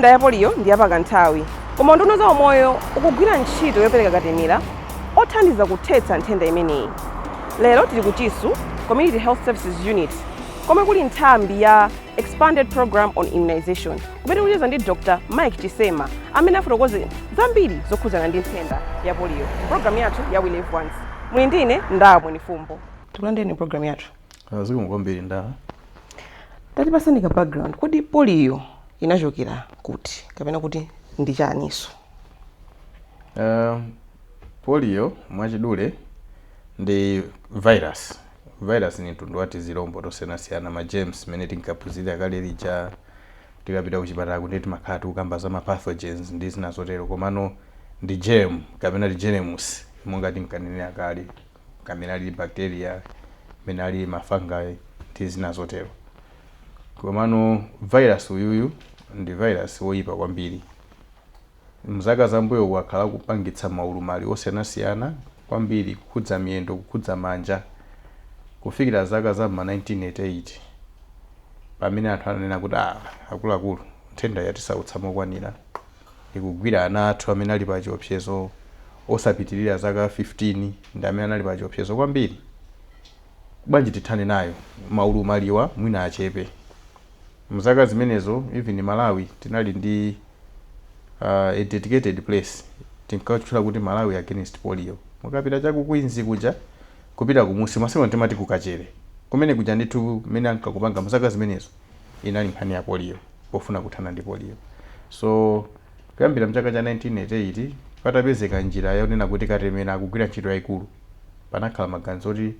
nthenda ya polio ndi yapakanthawi, koma unduna za umoyo ukugwira ntchito yopereka katemera othandiza kuthetsa nthenda imeneyi. Lero tili ku Chisu Community Health Services Unit komwe kuli nthambi ya Expanded Program on Immunization kumene kucheza ndi Dr. Mike Chisema amene afotokoze zambiri zokhuzana ndi nthenda ya polio. Program yathu ya We Live Once. Muli ndine Ndamwe Nifumbo. Tikulandeni program yathu. Zikomo kwambiri Ndawa. Tatipasani ka background kuti polio inachokera kuti kapena kuti ndi chaniso? Polio mwachidule ndi virus. Virus ni mtundu wa tizilombo tosiyanasiyana ma germs mene tinkaphunzira kale lija tikapita kuchipatala kuti timakhala tikukamba za ma pathogens ndi zina zotero, komano ndi germ kapena germs monga tinkanenera kale, kamene ali bacteria, mene ali ma fungi ndi zina zotero. Komano virus uyuyu ndi virus woyipa kwambiri. Mzaka zambuyo wakhala kupangitsa maulumali osiyanasiyana kwambiri, kukhudza miyendo, kukhudza manja, kufikira zaka za 1988 pamene anthu ananena kuti akuluakulu nthenda yatisautsa mokwanira, ikugwira ana athu amene ali pa chiopsezo osapitirira zaka 15 ndi amene anali pa chiopsezo kwambiri. Bwanji tithane nayo maulumaliwa mwina achepe. Mzaka zimenezo even Malawi tinali ndi a dedicated place tinkatchula kuti Malawi against polio. Mukapita chaku Queens kuja kupita kumusi maseko ntemati kukachere kumene kuja ndithu mene ankakupanga mzaka zimenezo inali nkhani ya polio pofuna kuthana ndi polio. So kuyambira mchaka cha 1988 patapezeka njira yonena kuti katemera akugwira ntchito yayikulu. Panakhala maganizo oti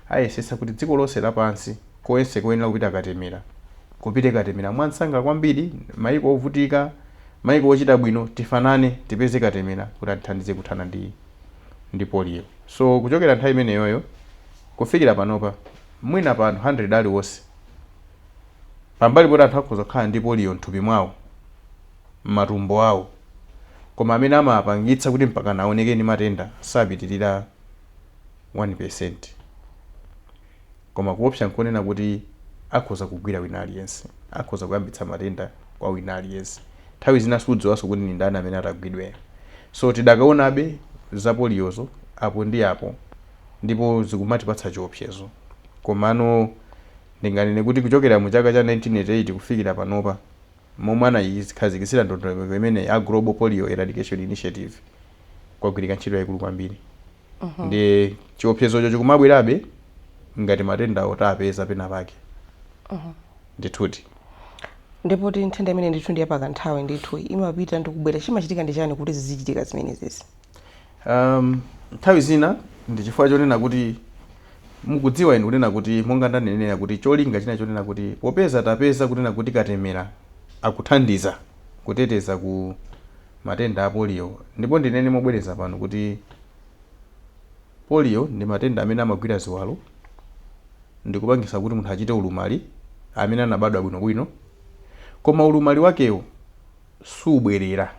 ayesesa kuti dziko lonse lapansi koyense koyenera kupita katemera, kupite katemera mwansanga kwambiri, maiko ovutika, maiko ochita bwino tifanane tipeze katemera kuti atithandize kuthana ndi polio. So kuchokera nthawi imeneyoyo kufikira panopa mwina pa 100 aliwonse pambali poti anthu akhoza kukhala ndi polio mthupi mwawo, m'matumbo awo, koma amene amapangitsa kuti mpaka naoneke ndi matenda sapitirira 1%. Koma kuopsa nkonena kuti akhoza kugwira wina aliyense, akhoza kuyambitsa matenda kwa wina aliyense. Nthawi zina sudziwanso kuti ni ndani amene atagwidwe. So tidakaonabe za poliozo apo ndi apo ndipo zikumatipatsa chiopsezo. Komano ndinganene kuti kuchokera mu chaka cha 1988 kufikira panopa momwe anayikhazikitsira ndondomeko imene ya Global Polio Eradication Initiative kwagwirika ntchito yayikulu kwambiri. Ndi chiopsezocho chikumabwerabe ngati matenda otapeza pena pake. Ndithuti. Ndipo ti nthenda imene ndithu ndi yapakanthawi ndithu imapita ndi kubwera, chimachitika ndi chani kuti zizichitika zimenezezi? Nthawi zina ndi chifukwa chonena kuti mukudziwa inu kunena kuti monga ndanenera kuti cholinga china chonena kuti popeza tapeza kunena kuti katemera akuthandiza kuteteza ku matenda a polio. Ndipo ndinene mobwereza pano kuti polio ndi matenda amene amagwira ziwalo, ndikupangisa kuti munthu achite ulumali amene anabadwa bwinobwino, koma ulumali wakewo subwerera.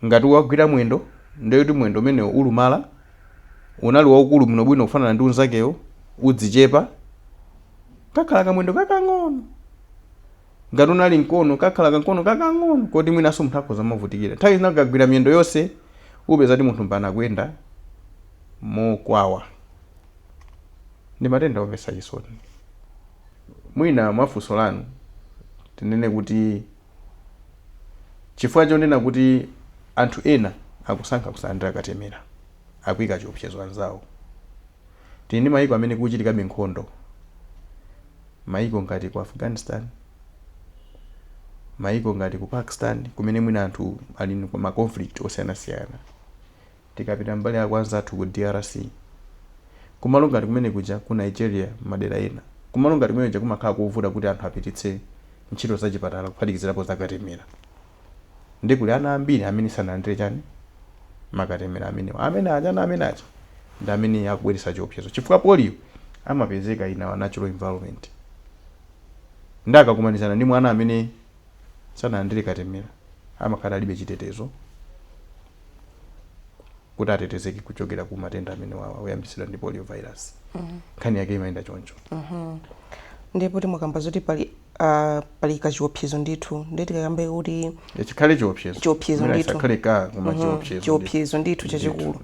Ngati wagwira mwendo ndiye kuti mwendo umenewo ulumala unali waukulu bwinobwino kufanana ndi unzakewo udzichepa, kakhala kamwendo kakang'ono. Ngati unali mkono kakhala kankono kakang'ono koti mwinaso munthu akhoza mavutikira. Nthawi zina kagwira miyendo yonse upeza kuti munthu mpana kuyenda mokwawa. Ndi matenda omvetsa chisoni. Mwina mwafunso lanu tinene kuti chifukwa chonena kuti anthu ena akusankha kusalandira katemera, akuyika chiopsezo anzawo. Tili ndi maiko amene kuchitikabe nkhondo, maiko ngati ku Afghanistan, maiko ngati ku Pakistan kumene mwina anthu ali ma conflict osiyanasiyana. Tikapita mbali ya kwanza athu ku DRC, kumalo ngati kumene kuja ku Nigeria madera ena, kumalo ngati kumene kuja kumakhala kuvuta kuti anthu apititse ntchito za chipatala kuphatikizirapo za katemera. Ndi kuli ana ambiri amene sanalandire chani makatemera amene aja ndi amene akubweretsa chiopsezo. Chifukwa polio amapezeka in our natural environment. Ndakakumanizana ndi mwana amene sanalandire katemera amakhala alibe chitetezo kuti atetezeke kuchokera ku matenda amene oyambitsidwa ndi polio virus. Nkhani yake imayenda choncho. Ndipo timukamba zoti pali pali kachiopsezo ndithu ndeti kakambe kuti chikhale chiopsezo ndithu chikhale koma chiopsezo ndithu chachikulu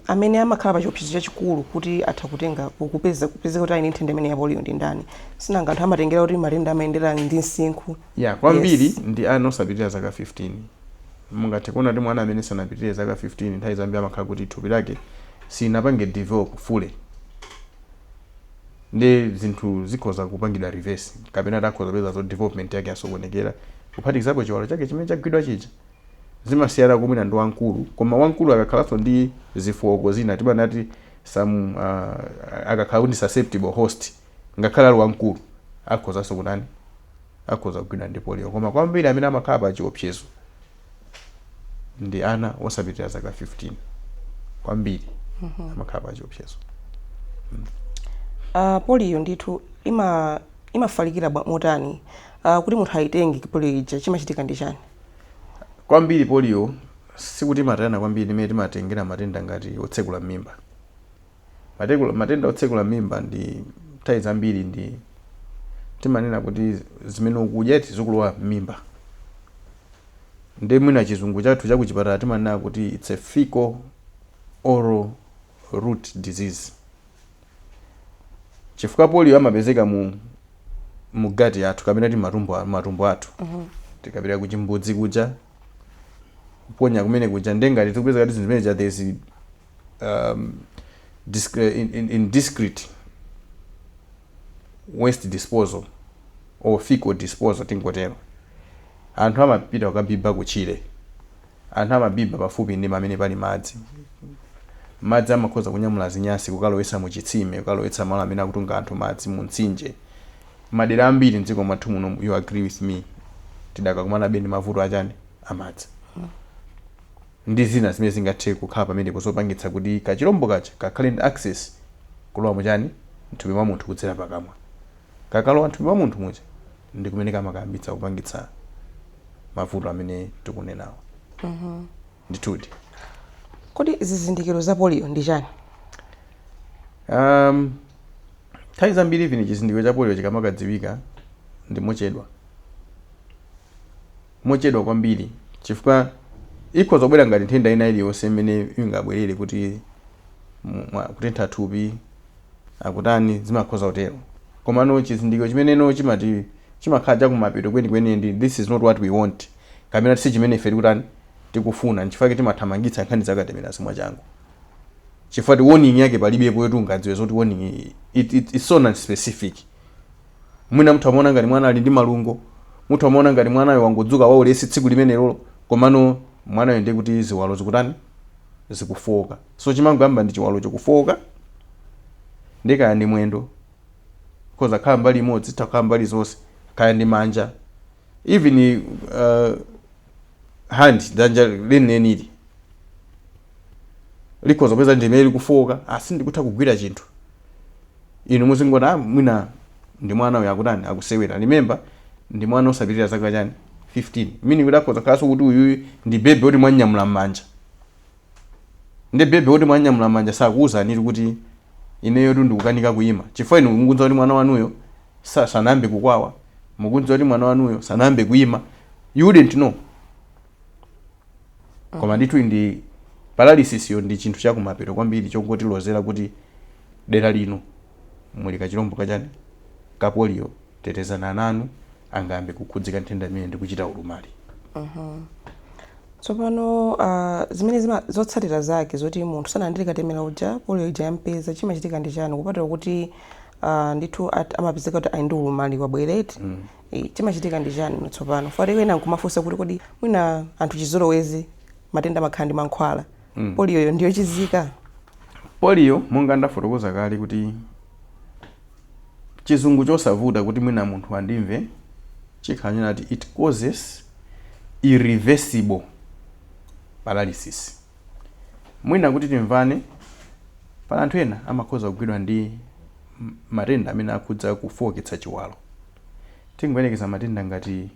amene amakhala pa chiopsezo chachikulu kuti atha kutenga kupeza kuti aine nthenda imene ya polio ndi ndani sinanga anthu amatengera kuti matenda amayendera ndi msinkhu kwambiri ndi ana osapitirira zaka 15 mungathe kuona kuti mwana amene sanapitirire zaka 15 nthawi zambiri amakhala kuti thupi lake sinapange develop fully ndi zinthu zikhoza kupangidwa reverse kapena takhoza peza zo development yake yasokonekera kuphatikizapo chiwalo chake chimene chagwidwa chicha zimasiyana kumwina ndi wankulu koma wankulu akakhalanso ndi zifuoko zina timanati some akakhala kuti susceptible host ngakhala ali wankulu akhozanso kunani akhoza kugwidwa ndi polio koma kwambiri amene amakhala pa chiopsezo ndi ana osapitirira zaka 15 kwambiri amakhala pa chiopsezo. Polio ndithu imafalikira motani kuti munthu aitenge polio ija chimachitika ndi chani? Kwambiri polio sikuti matenda kwambiri imene timatengera matenda ngati otsekula mimba. Matenda otsekula mimba ndi nthawi zambiri ndi timanena kuti zimene ukudya tizikulowa mimba. Ndi mwina chizungu chathu chakuchipatala timanena kuti it's a fecal oral root disease. Chifukwa polio amapezeka mu gati yathu kapena ti matumbo athu. Tikapita kuchimbudzi kuja kuponya kumene kuja ndengati tikupeza kuti zimene ja there is indiscreet waste disposal or fecal disposal tingotero. Anthu amapita kukabiba kuchire. Anthu amabiba pafupi ndi pamene pali madzi amakhoza kunyamula zinyasi kukalowetsa mu chitsime kukalowetsa malo amene akutunga anthu madzi mu mtsinje. Madera ambiri mdziko mwathu muno you agree with me tidakakumana ndi mavuto achani amadzi. Ndi zina zimene zingathe kukhala pamene posopangitsa kuti kachirombo kacha kakhale ndi access kulowa muchani mthupi mwa munthu kudzera pakamwa. Kakalowa mthupi mwa munthu muja ndi kumene kamakayambitsa kupangitsa mavuto amene tikunenawo. Ndithudi. Kodi zizindikiro za polio ndi chani? Nthawi zambiri even chizindikiro cha polio chikamakadziwika ndi mochedwa kwambiri chifukwa ikhoza kubwera ngati nthenda ina iliyonse imene ingabwerere kuti kutentha thupi akutani zimakhoza kutero. Komano chizindikiro chimeneno chimati chimakhala chakumapeto kwenikweni ndi this is not what we want kapena si chimene ife tikutani tikufuna nchifukwa timathamangitsa nkhani zakatemera zimwa changu. Chifukwa warning yake palibepo yetu ngadziwe zoti warning it's so non-specific. Mwina muthu amaona ngati mwana ali ndi malungo, muthu amaona ngati mwanayo wangodzuka waulesi tsiku limenelo komano mwanayo ndi kuti ziwalo zikutani zikufoka. So chimangamba ndi chiwalo chikufoka ndikaya ndi mwendo koza khala mbali imodzi takhala mbali zonse kaya ndi manja even hand dzanja lenileni likhoza kupeza ndimene likufoka asindikutha kugwira chinthu. Inu muzingoti mwina ndi mwana uyu akutani akusewera. Remember ndi mwana osapitirira zaka chani 15. Mini kuti akhoza khalanso kuti uyu ndi bebe woti mwanyamula m'manja. Ndi bebe woti mwanyamula m'manja sakuwuzani kuti ineyo ndikukanika kuyima. Chifukwa inu mukunza kuti mwana wanuyo sanayambe kukwawa. Mukunza kuti mwana wanuyo sanayambe kuyima. You wouldn't know. Koma ndithu ndi paralysis yo ndi chinthu chakumapeto kwambiri chongotilozera kuti dera lino muli kachirombo kachani ka polio tetezana nanu angambe kukhudzika nthenda imene ndikuchita ulumali. Tsopano zimene zotsatira zake zoti munthu sanandire katemera uja polio ija yampeza chimachitika ndi chani kupatira kuti ndithu amapezeka kuti ali ndi ulumali wabwereti. Chimachitika ndi chani tsopano? Fare wena nkumafunsa kuti kodi mwina anthu chizolowezi matenda makhala ndi mankhwala. Polio yo ndiyo chizika? Polio monga ndafotokoza kale kuti chizungu chosavuta kuti mwina munthu andimve chikhanena kuti it causes irreversible paralysis. Mwina kuti timvane pala anthu ena amakhoza kugwidwa ndi matenda amene akhudza kufowoketsa chiwalo. Tingoyerekeza matenda ngati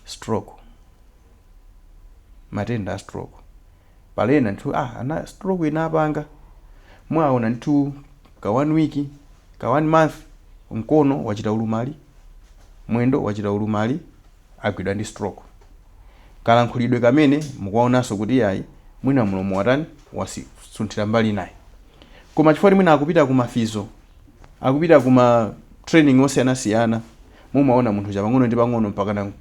stroke. Matenda a stroke. Pala ena nthu ana stroke inapanga mwaona nthu ka 1 week ka 1 month mkono wachita ulumali mwendo wachita ulumali agwidwa ndi stroke. Kalankhulidwe kamene mukuwaonanso kuti yayi mwina mlomo watani wasunthira mbali naye. Koma chifukwa mwina akupita ku mafizo, akupita kuma training osiyanasiyana, mumaona munthu chapang'ono ndi pang'ono mpaka na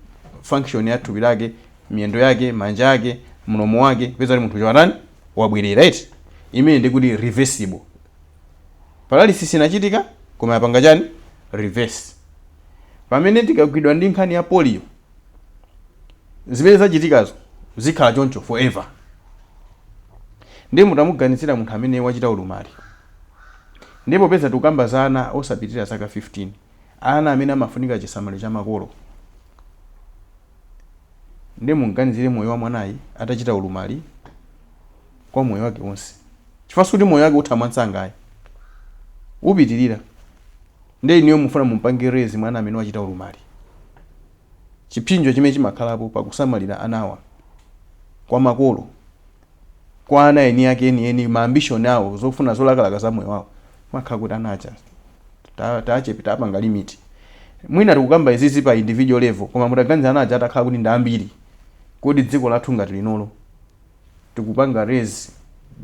function ya thupi lake, miyendo yake, manja yake, mlomo wake, peza munthu chapatani wabwerera eti. Imene ndi kuti reversible. Paralysis inachitika koma yapanga chani reverse. Pamene tikagwidwa ndi nkhani ya polio, zimene zachitikazo zikhala choncho forever. Ndi mutamuganizira munthu amene wachita ulumali. Ndipo peza tukamba za ana osapitirira zaka 15. Ana amene amafunika chisamaliro cha makolo. Ndi muganizire moyo wa mwanayi atachita ulumali kwa moyo wake wonse. Chifukwa kuti moyo wake uthamwansangayi upitirira. Ndi niyo mufuna mumpangirezi mwana amene wachita ulumali. Chipinjo chimene chimakhalapo pakusamalira anawa kwa makolo, kwa ana eni yake eni maambition awo zofuna zolakalaka za moyo wawo, mwakhala kuti anacha tachepita apanga limit. Mwina tikukamba izizi pa individual level, koma mutaganiza anacha atakhala kuti ndi ambiri, kuti dziko lathu ngati linolo tikupanga raise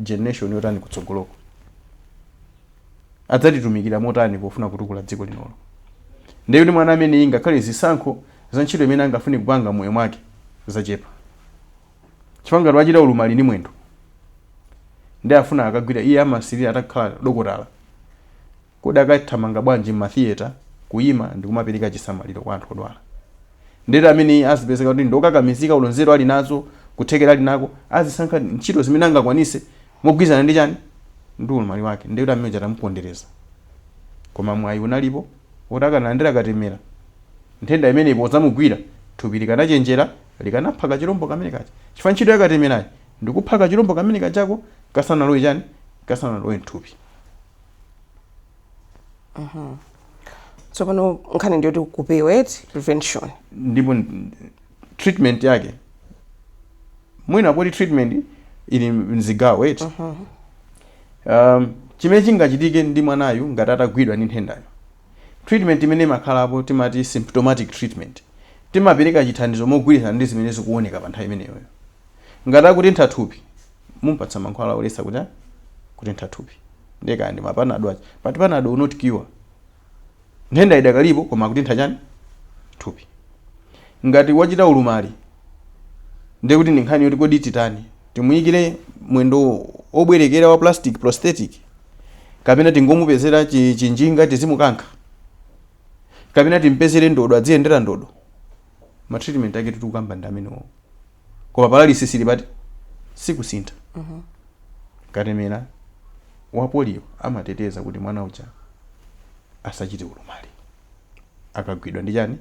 generation yotani kutsogoloko, adzatitumikira motani pofuna kutukula dziko linolo. Ndiye kuti mwana amene ngakhale zisankho za ntchito imene angafune kupanga moyo mwake zachepa. Chifukwa ngati wachita ulumali ni mwendo, ndi afuna akagwira iye amasirira atakhala dokotala, kodi akathamanga bwanji m'matheater kuyima ndi kumapereka chisamaliro kwa anthu odwala. Ndeta amene azipezeka kuti ndokakamizika ulonzero ali nazo, kuthekera ali nako, azisankha ntchito zimene angakwanise mogwizana ndi chani ndi ulumali wake. Ndiye kuti amene chatamupondereza. Koma mwayi unalipo wotakanalandira katemera, nthenda imene pozamugwira thupi likanachenjera likanaphaka chirombo kamene kacha. Chifukwa ntchito yakatemerayi ndikuphaka chirombo kamene kachako kasanalowe chani kasanalowe nthupi. So pano nkhani ndiyo kupewa prevention. Ndipo treatment yake mwina kuti treatment ili mzigawo eti. Chimene chingachitike ndi mwanayu ngati atagwidwa ndi nthendayo. Treatment imene makhalapo timati symptomatic treatment. Timapereka chithandizo mogwirizana ndi zimene zikuoneka pa nthawi imeneyo. Ngati akutentha thupi, mumpatsa mankhwala olesa kuti kutentha thupi. Ndeka ndi mapanado achi. But panado not cure. Nthenda idakalipo koma akutentha chani thupi. Ngati wachita ulumali, ndiye kuti ndi nkhani yoti kodi titani timuyikire mwendo obwerekera wa plastic prosthetic, kapena tingomupezera chinjinga tizimukankha, kapena timpezere ndodo adziyendera ndodo. Ma treatment yake tikukamba ndi amenewo. Koma paralysis ili pati sikusintha. Katemera wa polio amateteza kuti mwana uja asachite ulumali akagwidwa ndi chani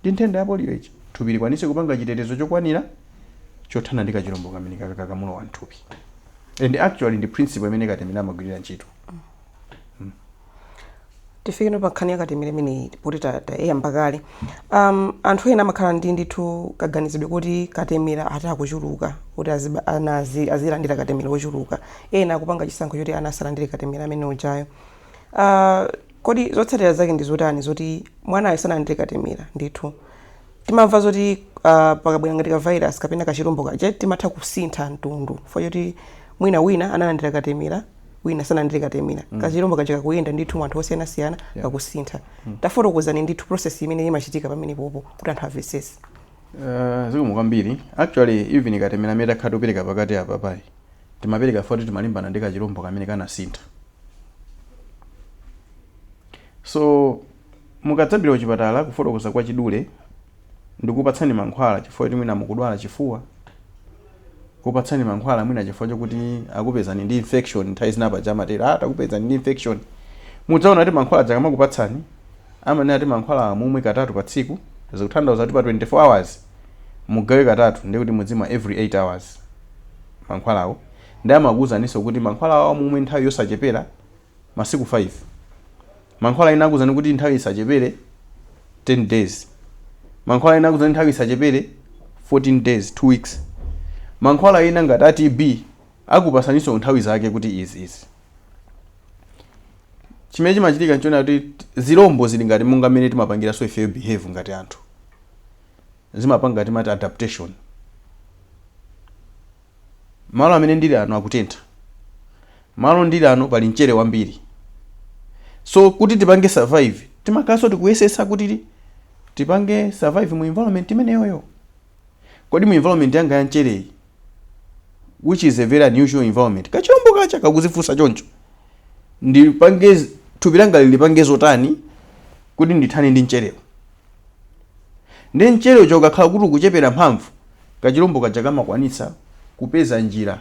ndi nthenda ya polio ichi. Thupi likwanise kupanga chitetezo chokwanira chothana ndi kachirombo kamene kakamulo wa nthupi. And actually the principle imene katemera amagwirira ntchito. Tifike pa nkhani ya katemera imene poti tayamba kale. Anthu ena amakhala ndi ndithu kaganizidwe kuti katemera atakuchuluka, kuti azilandira katemera wochuluka. Ena akupanga chisankho choti ana asalandire katemera amene ujayo. Kodi zotsatira zake ndi zotani zoti mwanayo sanalandire katemera ndithu. Timamva zoti pakabwera ngati ka virus kapena kachirombo kaja timatha kusintha mtundu. Foti mwina wina analandira katemera, wina sanalandire katemera. Kachirombo kaja kakuyenda ndithu anthu osiyanasiyana kakusintha. Tafotokozani ndithu process imene imachitika pamene popo kuti anthu amvesese. Zikomo kwambiri. Actually even katemera amene takhala topereka pakati apa pai, timapereka foti timalimbana ndi kachirombo kamene kanasintha. So mukadzabwera kuchipatala kufotokoza kwa chidule, ndikupatsani mankhwala chifukwa kuti mwina mukudwala chifuwa, kupatsani mankhwala mwina chifukwa chokuti akupezani ndi infection nthawi zina paja amatera takupezani ndi infection. Mudzaona kuti mankhwala akakupatsani amanena kuti mankhwala mumwe katatu pa tsiku, zikutanthauza kuti pa 24 hours mugawe katatu, ndiye kuti mudzimwa every 8 hours mankhwalawo. Ndi amakuwuzaninso kuti mankhwala mumwe nthawi yosachepera masiku 5. Mankhwala ina akuzani kuti nthawi isachepere 10 days. Mankhwala ina akuzani nthawi isachepere 14 days, 2 weeks. Mankhwala ina ngati ati B akupasaniso nthawi zake kuti izi. chimene chimachitika nchona kuti zilombo zili ngati monga mmene timapangira so ife behave ngati anthu, zimapanga timati adaptation. Malo amene ndili ano akutentha, malo ndili ano pali mchere wambiri, so kuti tipange survive timakaso tikuyesesa kuti tipange survive mu environment imeneyoyo. Kodi mu environment yanga ya mchereyi, which is a very unusual environment, kachilombo kacha kakuzifunsa choncho ndipange thupi langa lilipange zotani kuti ndithane ndi mcherewo. Ndi mcherewo chokakhala kuti ukuchepera mphamvu, kachilombo kacha kamakwanitsa kupeza njira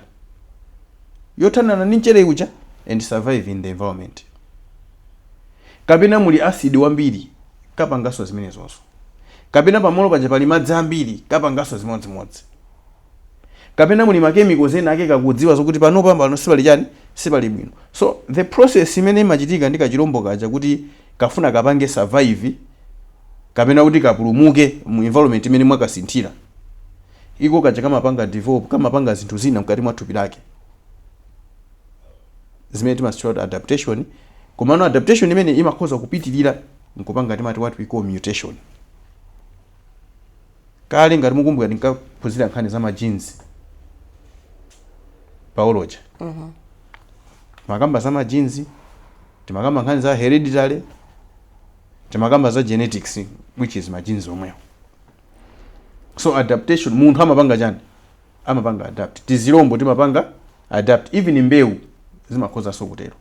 yothanana ndi mchere uja and survive in the environment. Kapena muli acid wambiri, kapangaso zimenezonso. Kapena pamalo paja pali madzi ambiri, kapangaso zimodzimodzi. Kapena muli makemicals ena ake kakudziwa zokuti panopa pano sipali chani, sipali bwino. So the process imene imachitika ndi kachilombo kaja kuti kafuna kapange survive kapena kuti kapulumuke mu environment imene mwakasinthira, iko kaja kamapanga develop, kamapanga zinthu zina mkati mwa thupi lake zimene timachitcha adaptation. Komano adaptation imene imakhoza kupitirira nkupanga timati what we call mutation. Kale ngati mukumbuka ndinkaphunzira nkhani za ma genes biology, timakamba za ma genes, timakamba nkhani za hereditary, timakamba za genetics, which is ma genes omwewo. So adaptation, munthu amapanga chani, amapanga adapt. Tizilombo timapanga adapt, even mbewu zimakhoza so kutero.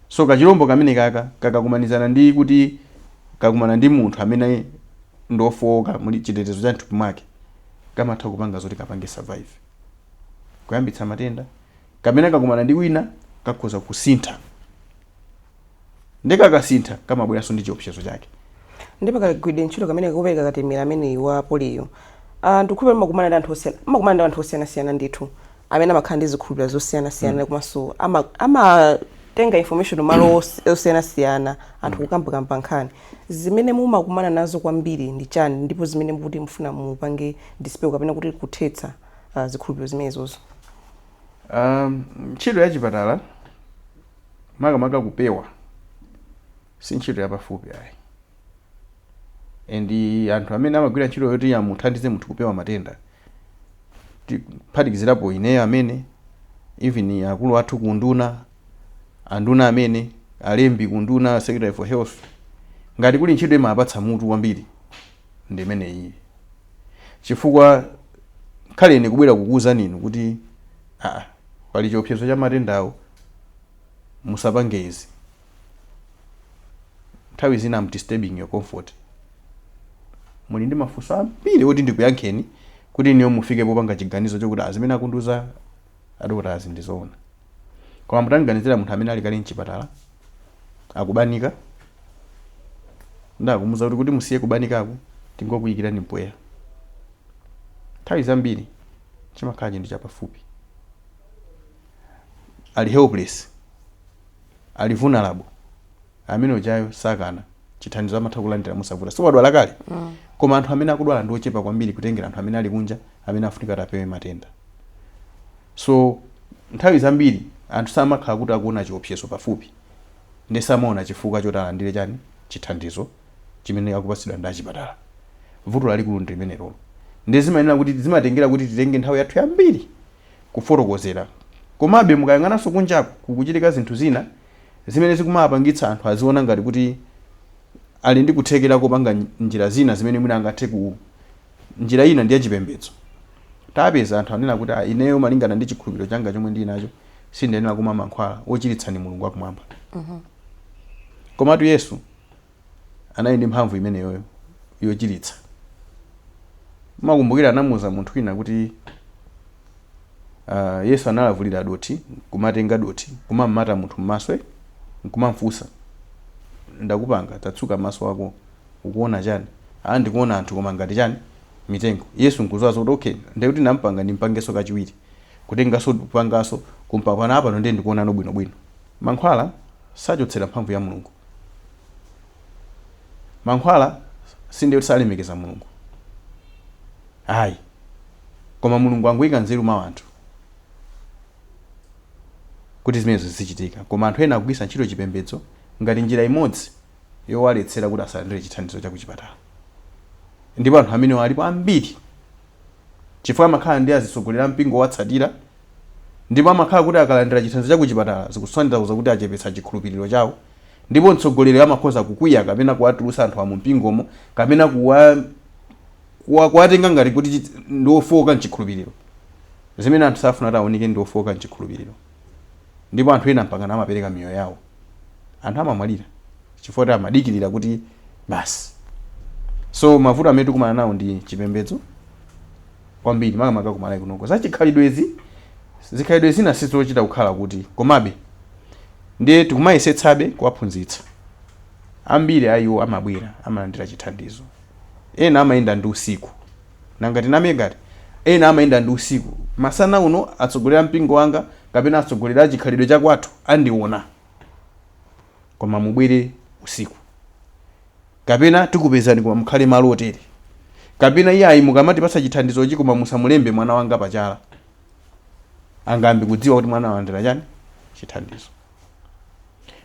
So kachilombo kamene kakakumanizana ndi kuti kakumana ndi munthu amene ndofoka muli chitetezo cha thupi mwake, kamatha kupanga zoti kapange survive, kuyambitsa matenda. Kamene kakumana ndi wina kakhoza kusintha, ndikakasintha kamabweranso ndi chiopsezo chake. Ndipo kagwide ntchito kamene kupereka katemera amene wa polio. Ndikukhulupirira makumana ndi anthu osiyana-siyana ndithu amene amakhala ndi zikhulupiriro zosiyana-siyana, komanso amatenga information malo osiyana-siyana, anthu kukambakamba nkhani. Zimene mumakumana nazo kwambiri ndi chani, ndipo zimene mukuti mufuna mupange dispel kapena kuti kuthetsa zikhulupiriro zimenezozo? Ntchito ya chipatala makamaka kupewa si ntchito yapafupi ayi. And anthu amene amagwira ntchito yoti amuthandize munthu kupewa matenda, tiphatikizirapo ineyo amene even akulu athu kunduna, anduna amene alembi kunduna, secretary for health, ngati kuli ntchito imapatsa mutu kwambiri ndi imene iyi. Chifukwa khaleni kubwera kukuza ninu kuti pali chiopsezo cha matendawo, musapange izi. Nthawi zina am disturbing your comfort. Muli ndi mafunso ambiri oti ndikuyankheni kuti niyo mufike popanga chiganizo chokuti azimene akunduza adokotala zindizoona. Koma mutanganizira munthu amene ali kali mchipatala akubanika, ndakumuza kuti musiye kubanikako, tingokuyikirani mpweya. Nthawi zambiri chimakhala ndi chapafupi, ali helpless, ali vulnerable, amene ujayo sakana chithandizo amatha kulandira musavuta. So wadwala kale, koma anthu amene akudwala ndi ochepa kwambiri kutengera anthu amene ali kunja amene afunika apewe matenda. So nthawi zambiri anthu samakhala kuti akuona chiopsezo pafupi, ndi samaona chifukwa choti alandire chani chithandizo chimene akupatsidwa ndi achipatala. Vuto lalikulu ndi limenelo. Ndi zimayenera kuti zimatengera kuti titenge nthawi yathu yambiri kufotokozera. Komabe mukayang'ananso kunjaku kukuchitika zinthu zina zimene zikumapangitsa anthu aziona ngati kuti ali ndi kuthekera kupanga njira zina zimene mwina angathe ku njira ina ndi yachipembedzo. Tapeza anthu anena kuti ineyo malingana ndi chikhulupiriro changa chomwe ndili nacho sindiyenera kumwa mankhwala ochiritsani Mulungu wakumwamba. Komatu Yesu anali ndi mphamvu imeneyo yochiritsa. Makumbukira anamuza munthu wina kuti Yesu analavulira doti, kumatenga doti, kumamata munthu m'maso, kumamfunsa, ndakupanga tatsuka maso ako ukuona chani? Ndikuona anthu koma ngati chani mitengo. Yesu nkuzowazo kuti okay, ndikuti nampanga ndimpangeso kachiwiri, kutengaso kupangaso kumpapana apa ndiye ndikuona no bwino. Mankhwala sachotsera mphamvu ya Mulungu. Mankhwala sindiye salemekeza Mulungu. Ayi. Koma Mulungu anguyika nzeru mwa anthu kuti zimenezo zichitika, koma anthu ena akugwiritsa ntchito chipembedzo ngati njira imodzi yowaletsera kuti asalandire chithandizo cha kuchipatala. Ndipo anthu amene alipo ambiri chifukwa amakhala ndi azitsogolera mpingo watsatira, ndipo amakhala kuti akalandira chithandizo cha kuchipatala zikusonyeza kuti achepetsa chikhulupiriro chawo, ndipo mtsogoleri amakhoza kukwiya kapena kuwatulutsa anthu amu mpingomo kapena kuwatenga ngati kuti ndi ofowoka mchikhulupiriro, zimene anthu safuna kuti aoneke ndi ofowoka mchikhulupiriro. Ndipo anthu ena mpakana amapereka miyoyo yawo, anthu amamwalira chifukwa kuti amadikirira kuti basi. So mavuto amene tikumana nawo ndi chipembedzo kwambiri makamaka kumalawi kunoko. Za zikhalidwe zina sizochita kukhala kuti komabe ndiye tikumayesetsabe kuwaphunzitsa. Ambiri ayiwo amabwera amalandira chithandizo, ena amayenda ndi usiku nangati namegati, ena amayenda ndi usiku masana uno atsogolera mpingo wanga kapena atsogolera chikhalidwe cha kwathu andiona, koma mubwere usiku, kapena tikupezani koma mukhale malo otere, kapena iye ayi mukamatipasa chithandizochi koma musamulembe mwana wanga pachala, angambi kudziwa kuti mwana walandira chani chithandizo.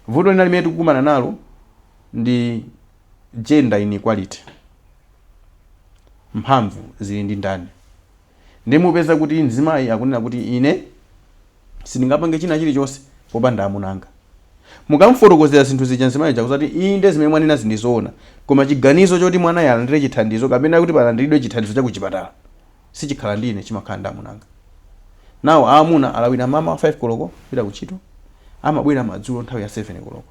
Vuto lina limene tikukumana nalo ndi gender inequality. Mphamvu zili ndi ndani, ndi mupeza kuti mzimayi akunena kuti ine sindingapange china chilichonse popanda amunanga. Mukamfotokozera zinthu zija mzimayi chakuti inde zimene mwanena zindizoona, koma chiganizo choti mwana yalandire chithandizo kapena kuti palandiridwe chithandizo cha kuchipatala sichikhala ndi ine, chimakhala ndi amunanga. Nawo aamuna alawira mama wa 5 koloko pita kuchito, amabwera madzulo nthawi ya 7 koloko,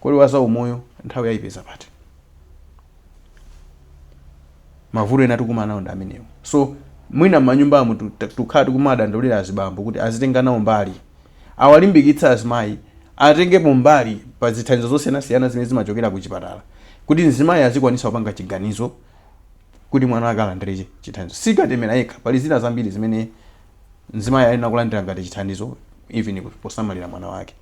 kodi waza umoyo nthawi yayipeza pati. Mavuto ena tikumana nawo ndi amenewo. So mwina m'manyumba amu tukhala tikumadandaulira azibambo kuti azitenga nawo mbali, awalimbikitsa azimayi atengepo mbali pa zithandizo zosiyanasiyana zimene zimachokera kuchipatala, kuti mzimayi azikwanisa kupanga chiganizo kuti mwana wake alandire chithandizo. Sikatemera yekha, pali zina zambiri zimene mzimayi ali nakulandira ngati chithandizo even posamalira mwana wake.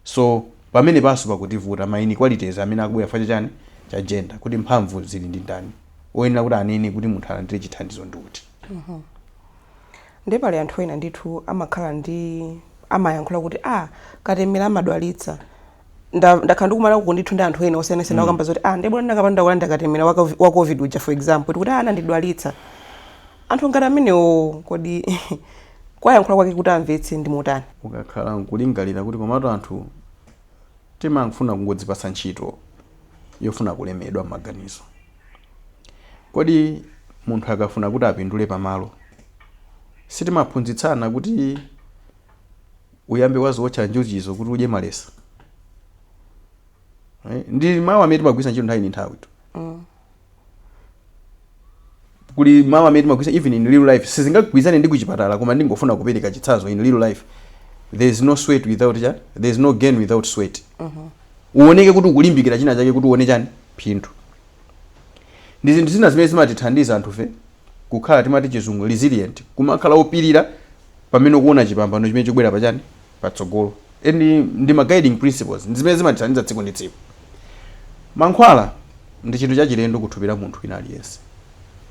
So pamene paso pakutivuta ma inequalities amene akubwera chifukwa chani cha gender, kuti mphamvu zili ndi ndani, oyenera kuti anene kuti munthu alandire chithandizo ndi kuti. Ndi pali anthu ena ndithu amakhala ndi amayankhula kuti katemera amadwalitsa. Ndakhala ndikumana kuti ndithu ndi anthu ena osiyanasiyana akamba zoti ndibona ndakapanda kulanda katemera wa COVID uja for example, kuti anandidwalitsa. Anthu ngati amenewo kodi kwayankhula kwake kuti amvetse ndi motani? Ukakhala nkulingalira kuti komatu anthu timangofuna kungodzipasa ntchito yofuna kulemedwa m'maganizo. Kodi munthu akafuna kuti apindule pamalo sitimaphunzitsana kuti uyambe waziwotcha njuchizo kuti udye malesa? Ndi mawu amene timagwisa ntchito nthawi ndi nthawi tu. Kuli mawu amene timagwisa even in real life sizingagwizane ndi kuchipatala, koma ndingofuna kupereka chitsanzo. In real life there is no sweat without there is no gain without sweat. Uoneke kuti ukulimbikira china chake kuti uone chani phindu. Ndi zinthu zina zimene zimatithandiza anthufe kukhala timati chizungu resilient, kumakhala opirira pamene ukuona chipambano chimene chikubwera pachani patsogolo. Ndi ma guiding principles zimene zimatithandiza tsiku ndi tsiku. Mankhwala ndi chinthu chachilendo kuthupira munthu wina aliyense.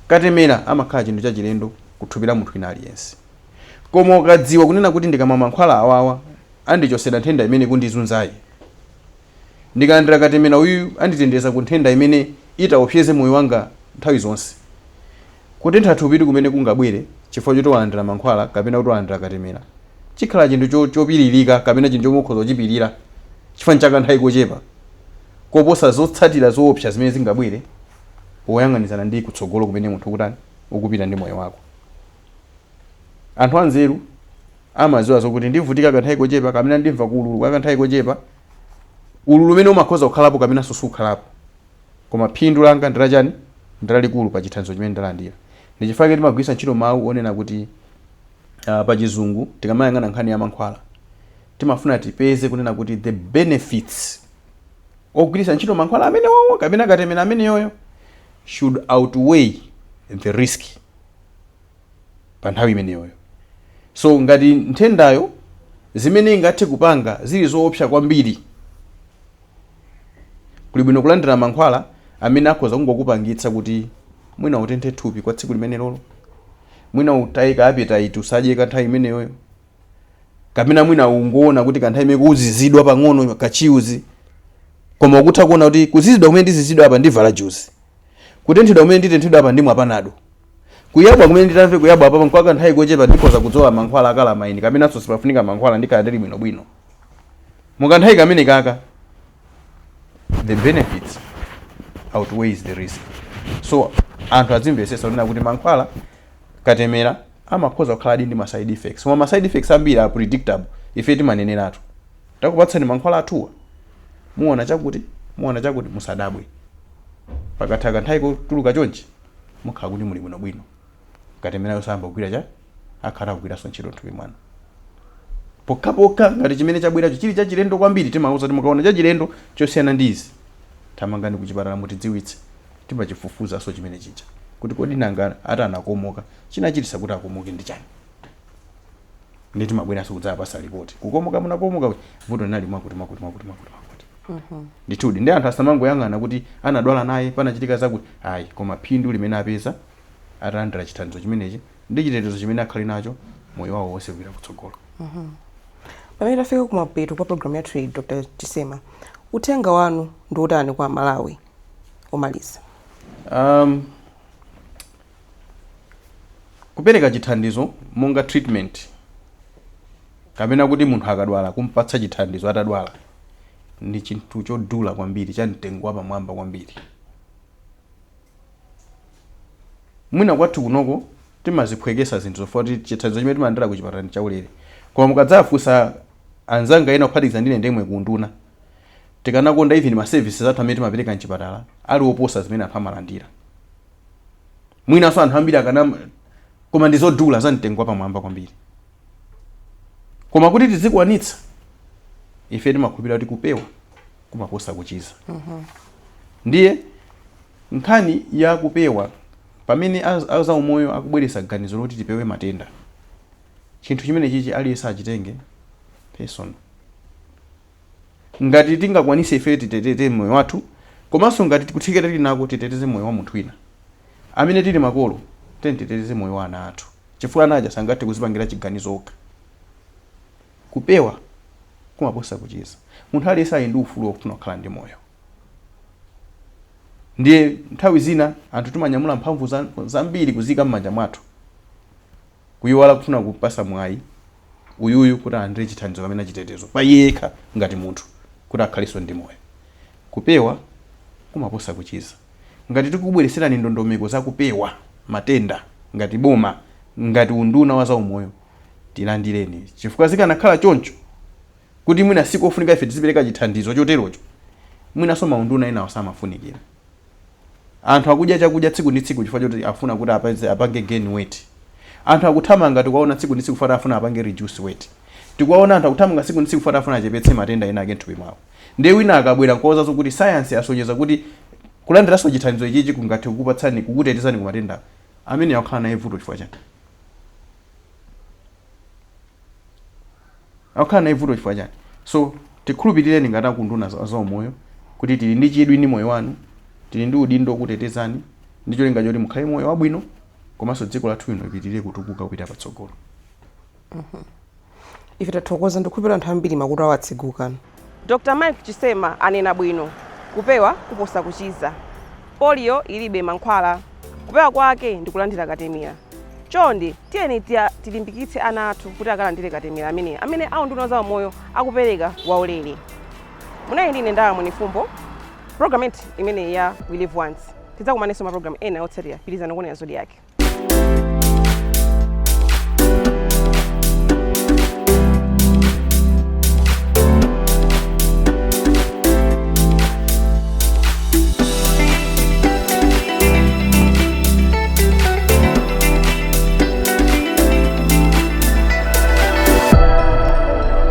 Katemera amakhala chinthu chachilendo kuthupira munthu wina aliyense. Koma ukadziwa kunena kuti ndikamwa mankhwala awawa andichosera nthenda imene kundizunzayi, ndikalandira katemera uyu anditendeza ku nthenda imene itaopseze moyo wanga nthawi zonse, kutentha thupi kumene kungabwere chifukwa choti walandira mankhwala kapena kuti walandira katemera, chikhala chinthu chopiririka kapena chinthu chomwe ukhoza kuchipirira chifukwa chaka nthawi kochepa koposa zotsatira zoopsa zimene zingabwere poyang'anizana ndi kutsogolo kumene munthu ukutani ukupita ndi moyo wako. Anthu anzeru amaziwa zokuti ndivutika kanthawi kochepa kapena ndimva kululu kwa kanthawi kochepa, ululu umene umakhoza kukhalapo kapena susukhalapo, koma phindu langa ndilachani ndilalikulu pa chithandizo chimene ndalandira. Ndi chifukwa chake timagwisa ntchito mawu onena kuti pa chizungu tikamayang'ana nkhani ya mankhwala timafuna tipeze kunena kuti the benefits ogwiritsa ntchito mankhwala amene wawo kapena katemera amene yoyo should outweigh the risk pa nthawi imene yoyo. So ngati nthendayo zimene ingathe kupanga zili zoopsa kwambiri, kuli bwino kulandira mankhwala amene akhoza kungokupangitsa kuti mwina utenthe thupi kwa tsiku limene lolo, mwina utayika appetite usadye kanthawi imene yoyo, kapena mwina ungoona kuti kanthawi imene kuzizidwa pang'ono kachiuzi koma ukutha kuona kuti kuzizidwa kumene ndizizidwa apa ndivala juice, kutenthedwa kumene nditenthedwa apa ndimwa panado, kuyabwa kumene nditamve kuyabwa apa kwa kanthawi kochepa ndikhoza kudzola mankhwala akala maini kapena so sipafunika mankhwala ndikhala ndili bwinobwino. Mukanthawi kamene kaka the benefits outweighs the risk. So anthu azimvesesa kuti mankhwala katemera amakhoza kukhala ndi ma side effects. Koma ma side effects ambiri are predictable ife timaneneratu. Takupatsani mankhwala athuwa muona chakuti musadabwe. Pakatha kanthawi kotuluka chonchi mukhala kuti muli bwinobwino. Katemera yosamba kugwira cha akhala kugwiraso ntchito nthupi mwana. Pokapoka ngati chimene chabweracho chili chachilendo kwambiri timauza kuti mukaona chachilendo chosiyana ndi izi tamangani kuchipatala mutidziwitse timachifufuza so chimene chicha kuti kodi nanga ati anakomoka chinachitisa kuti akomoke ndi chani, ndi timabweranso kudzapasa ripoti kukomoka munakomoka vuto linali mwakuti. Ndithudi ndi anthu asamangoyang'ana kuti anadwala naye panachitika zakuti ayi, koma phindu limene apeza atalandira chithandizo chimenechi ndi chitetezo chimene akhali nacho moyo wawo wonse kupita kutsogolo. Pamene tafika kumapeto kwa program yathu iyi, Dr. Chisema, uthenga wanu ndi utani kwa Malawi omaliza? Kupereka chithandizo monga treatment kapena kuti munthu akadwala kumpatsa chithandizo atadwala ndi chinthu chodula kwambiri, cha mtengo wapamwamba kwambiri. Mwina kwathu kunoko timaziphwekesa zinthu zofoti chithandizo chimene timalandira kuchipatala ndi chaulere, koma mukadzafunsa anzanga ena kuphatikiza ndine ndemwe kunduna tikanakonda even ma services athu amene timapereka mchipatala ali oposa zimene anthu amalandira. Mwinanso anthu ambiri koma ndizodula za mtengo wapamwamba kwambiri. Koma kuti tizikwanitsa ife timakhulupirira kuti kupewa kumaposa kuchiza. Ndiye nkhani ya kupewa pamene aza umoyo akubweretsa ganizo loti tipewe matenda, chinthu chimene chichi aliyesa achitenge person. Ngati tingakwanise ife titeteze moyo wathu, komanso ngati tikuthekera tili nako titeteze moyo wa munthu wina amene tili makolo, titeteze moyo wa ana athu, chifukwa anaja sangathe kuzipangira chiganizo okha. Kupewa kumaposa kuchiza. Munthu aliyesa ali ndi ufulu wofuna kukhala ndi moyo. Ndiye nthawi zina anthu timanyamula mphamvu zambiri kuzika m'manja mwathu, kuyiwala kufuna kupasa mwayi uyuyu kuti alandire chithandizo kamene chitetezo pa yekha ngati munthu kuti akhaliso ndi moyo. Kupewa kumaposa kuchiza. Ngati tikubwereserani ndondomeko za kupewa matenda ngati boma, ngati unduna wa zaumoyo, tilandireni, chifukwa zikanakhala choncho kuti mwina siku ofunika ife tizipereka chithandizo choterocho, mwinanso maunduna ena osamafunikira. Anthu akudya chakudya tsiku ndi tsiku chifukwa choti afuna kuti apange gain weight. Anthu akuthamanga tikuwaona tsiku ndi tsiku kufuata afuna apange reduce weight. Tikuwaona anthu akuthamanga tsiku ndi tsiku kufuata afuna achepetse matenda ena ake nthupi mwawo. Ndiye wina akabwera nkoza kuti science yasonyeza kuti kulandiranso chithandizo ichichi kungathe kukupatsani kukutetezani ku matenda amene yakhala naye vuto chifukwa chake. Akhala naye vuto chifukwa chake. So tikhulupirireni ngati akunduna za umoyo kuti tili ndi chidwi ndi moyo wanu, tili ndi udindo kutetezani ndi cholinga choti mukhale moyo wabwino, komanso dziko lathu lino lipitirire kutukuka kupita patsogolo. Ife tathokoza ndikhulupirira anthu ambiri makutu awo atsegukana. Dr. Mike Chisema anena bwino, kupewa kuposa kuchiza. Polio ilibe mankhwala, kupewa kwake ndikulandira katemera. Chonde tiyeni tilimbikitse ana athu kuti akalandire katemera amene aunduna za umoyo akupereka waulere. Munali ndine Ndamuni Fumbo. Program imene ya We Live Once. Tidzakumananso ma program ena otsatira, pitirizani kuona yazodi yake.